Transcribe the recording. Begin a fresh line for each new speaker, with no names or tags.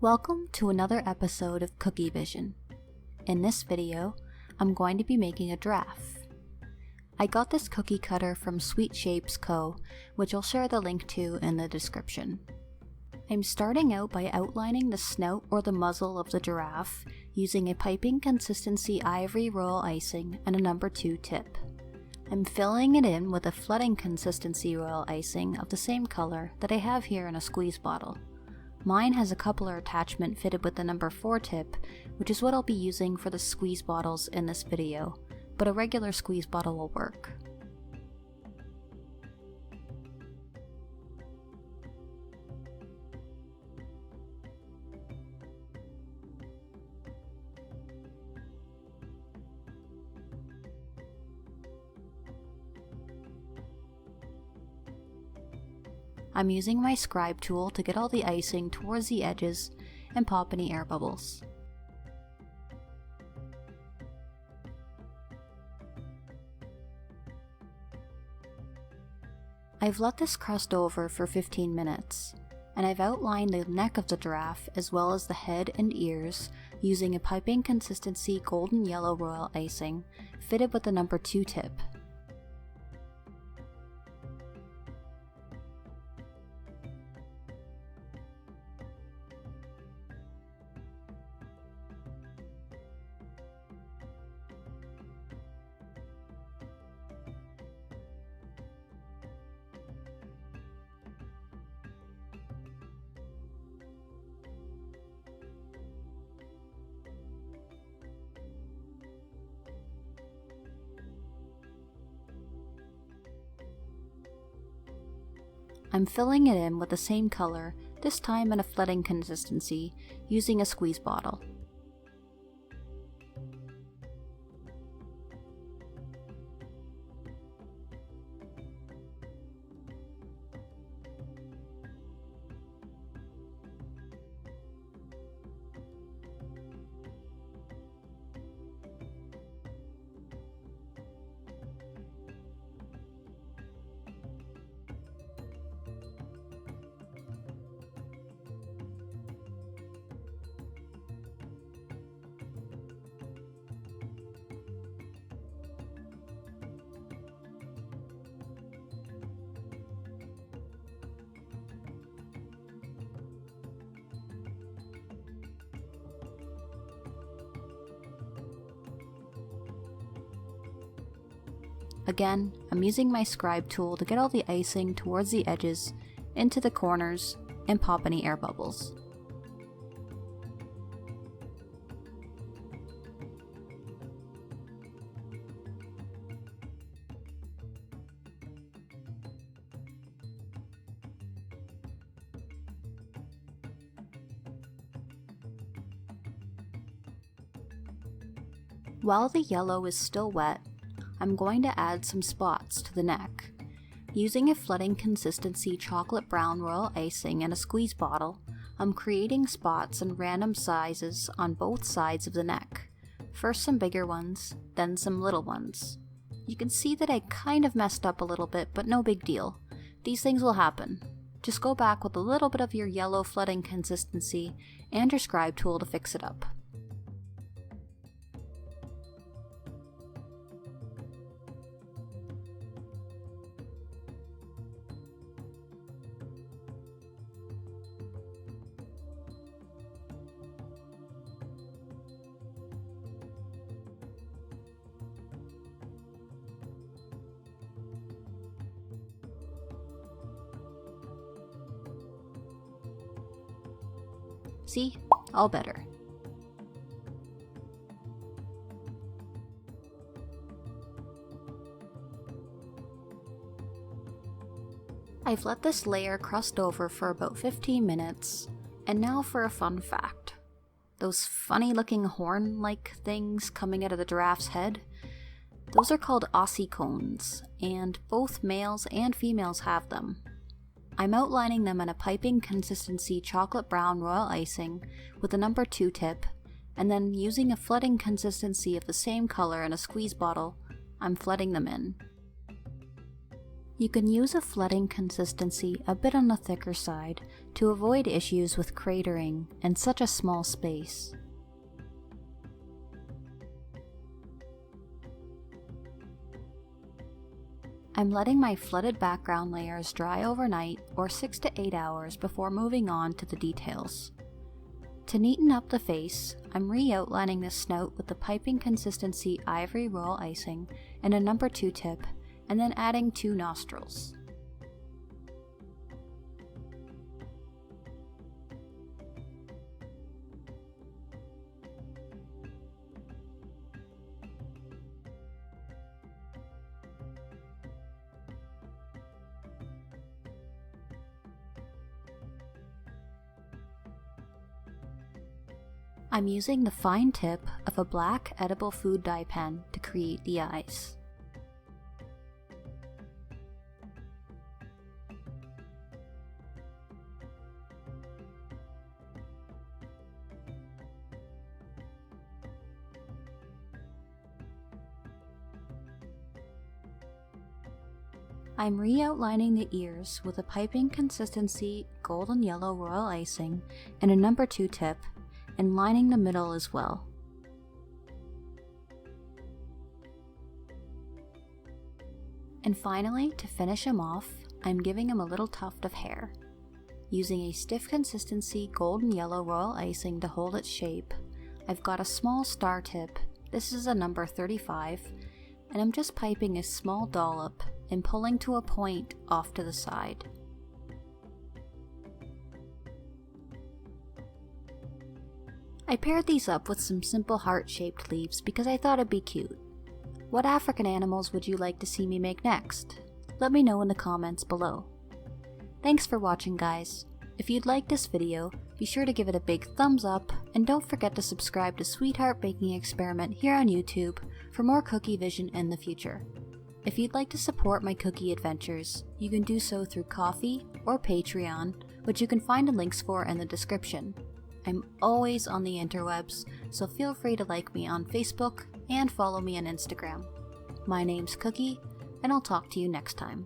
Welcome to another episode of Kookievision. In this video, I'm going to be making a giraffe. I got this cookie cutter from Sweet Shapes Co., which I'll share the link to in the description. I'm starting out by outlining the snout or the muzzle of the giraffe using a piping consistency ivory royal icing and a number 2 tip. I'm filling it in with a flooding consistency royal icing of the same color that I have here in a squeeze bottle. Mine has a coupler attachment fitted with the number 4 tip, which is what I'll be using for the squeeze bottles in this video, but a regular squeeze bottle will work. I'm using my scribe tool to get all the icing towards the edges and pop any air bubbles. I've let this crust over for 15 minutes, and I've outlined the neck of the giraffe as well as the head and ears using a piping consistency golden yellow royal icing fitted with the number 2 tip. I'm filling it in with the same color, this time in a flooding consistency, using a squeeze bottle. Again, I'm using my scribe tool to get all the icing towards the edges, into the corners, and pop any air bubbles. While the yellow is still wet, I'm going to add some spots to the neck. Using a flooding consistency chocolate brown royal icing and a squeeze bottle, I'm creating spots in random sizes on both sides of the neck. First some bigger ones, then some little ones. You can see that I kind of messed up a little bit, but no big deal. These things will happen. Just go back with a little bit of your yellow flooding consistency and your scribe tool to fix it up. See? All better. I've let this layer crust over for about 15 minutes, and now for a fun fact. Those funny looking horn-like things coming out of the giraffe's head, those are called ossicones, and both males and females have them. I'm outlining them in a piping consistency chocolate brown royal icing with a number 2 tip, and then using a flooding consistency of the same color in a squeeze bottle, I'm flooding them in. You can use a flooding consistency a bit on the thicker side to avoid issues with cratering in such a small space. I'm letting my flooded background layers dry overnight or 6 to 8 hours before moving on to the details. To neaten up the face, I'm re-outlining the snout with the piping consistency ivory royal icing and a number 2 tip, and then adding 2 nostrils. I'm using the fine tip of a black edible food dye pen to create the eyes. I'm re-outlining the ears with a piping consistency golden yellow royal icing and a number 2 tip, and lining the middle as well. And finally, to finish him off, I'm giving him a little tuft of hair. Using a stiff consistency golden yellow royal icing to hold its shape, I've got a small star tip, this is a number 35, and I'm just piping a small dollop and pulling to a point off to the side. I paired these up with some simple heart-shaped leaves because I thought it'd be cute. What African animals would you like to see me make next? Let me know in the comments below. Thanks for watching, guys. If you'd like this video, be sure to give it a big thumbs up, and don't forget to subscribe to Sweethart Baking Experiment here on YouTube for more Kookievision in the future. If you'd like to support my cookie adventures, you can do so through Ko-fi or Patreon, which you can find the links for in the description. I'm always on the interwebs, so feel free to like me on Facebook and follow me on Instagram. My name's Cookie, and I'll talk to you next time.